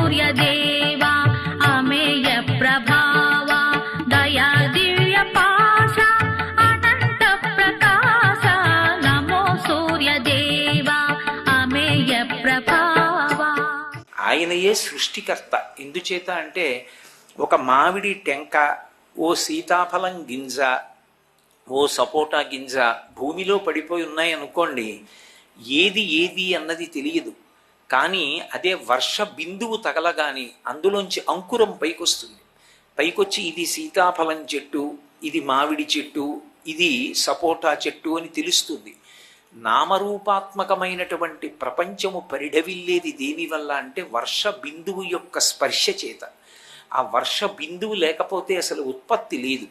సూర్యదేవా అమేయ ప్రభావ దయా దివ్య పాశ అనంత ప్రకాశ నమో సూర్యదేవా అమేయ ప్రభావ. ఆయనయే సృష్టికర్త. ఎందుచేత అంటే ఒక మామిడి టెంక, ఓ సీతాఫలం గింజ, ఓ సపోటా గింజ భూమిలో పడిపోయి ఉన్నాయనుకోండి, ఏది ఏది అన్నది తెలియదు. కానీ అదే వర్ష బిందువు తగలగాని అందులోంచి అంకురం పైకొస్తుంది. పైకొచ్చి ఇది సీతాఫలం చెట్టు, ఇది మామిడి చెట్టు, ఇది సపోటా చెట్టు అని తెలుస్తుంది. నామరూపాత్మకమైనటువంటి ప్రపంచము పరిఢవిల్లేది దేనివల్ల అంటే వర్ష బిందువు యొక్క స్పర్శ చేత. ఆ వర్ష బిందువు లేకపోతే అసలు ఉత్పత్తి లేదు.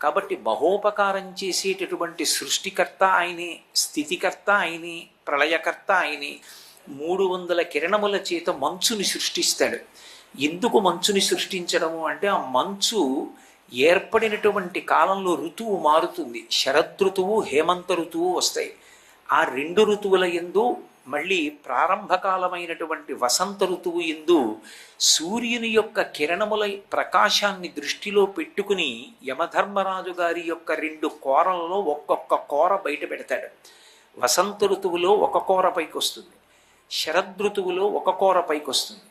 కాబట్టి బహోపకారం చేసేటటువంటి సృష్టికర్త ఆయనే, స్థితికర్త ఆయనే, ప్రళయకర్త ఆయనే. 300 కిరణముల చేత మంచుని సృష్టిస్తాడు. ఎందుకు మంచుని సృష్టించడము అంటే ఆ మంచు ఏర్పడినటువంటి కాలంలో ఋతువు మారుతుంది. శరదృతువు, హేమంత ఋతువు వస్తాయి. ఆ 2 ఋతువుల యందు మళ్ళీ ప్రారంభకాలమైనటువంటి వసంత ఋతువు యందు సూర్యుని యొక్క కిరణముల ప్రకాశాన్ని దృష్టిలో పెట్టుకుని యమధర్మరాజు గారి యొక్క 2 కోరలలో ఒక్కొక్క కోర బయట పెడతాడు. వసంత ఋతువులో ఒక కోర పైకి వస్తుంది, శరదృతువులో ఒక కోర పైకి వస్తుంది.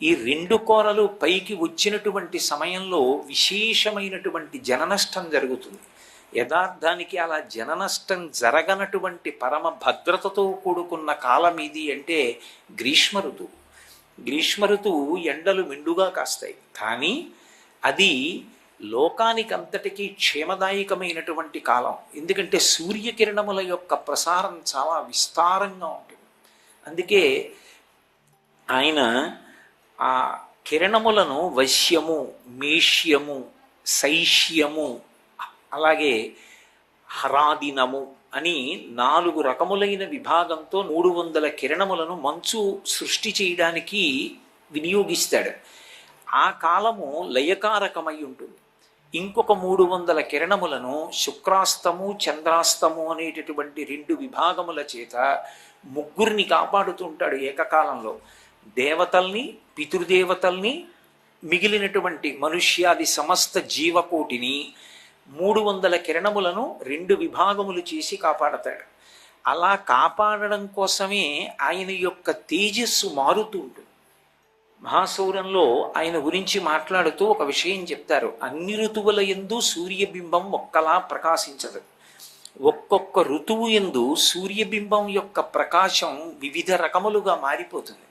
ఈ 2 కోరలు పైకి వచ్చినటువంటి సమయంలో విశేషమైనటువంటి జననష్టం జరుగుతుంది. యథార్థానికి అలా జననష్టం జరగనటువంటి పరమ భద్రతతో కూడుకున్న కాలం ఇది అంటే గ్రీష్మ ఋతువు. గ్రీష్మ ఋతువు ఎండలు మెండుగా కాస్తాయి, కానీ అది లోకానికంతటికీ క్షేమదాయకమైనటువంటి కాలం. ఎందుకంటే సూర్యకిరణముల యొక్క ప్రసారం చాలా విస్తారంగా ఉంటుంది. అందుకే ఆయన ఆ కిరణములను వశ్యము, మేష్యము, శైష్యము, అలాగే హరాదినము అని 4 రకములైన విభాగంతో 300 కిరణములను మంచు సృష్టి చేయడానికి వినియోగిస్తాడు. ఆ కాలము లయకారకమై ఉంటుంది. ఇంకొక 300 కిరణములను శుక్రాస్తము, చంద్రాస్తము అనేటటువంటి 2 విభాగముల చేత ముగ్గురిని కాపాడుతుంటాడు ఏకకాలంలో. దేవతల్ని, పితృదేవతల్ని, మిగిలినటువంటి మనుష్యాది సమస్త జీవకోటిని 300 కిరణములను 2 విభాగములు చేసి కాపాడతాడు. అలా కాపాడడం కోసమే ఆయన యొక్క తేజస్సు మారుతూ ఉంటుంది. మహాసౌరంలో ఆయన గురించి మాట్లాడుతూ ఒక విషయం చెప్తారు. అన్ని ఋతువుల యందు సూర్యబింబం ఒక్కలా ప్రకాశించదు. ఒక్కొక్క ఋతువు యందు సూర్యబింబం యొక్క ప్రకాశం వివిధ రకములుగా మారిపోతుంది.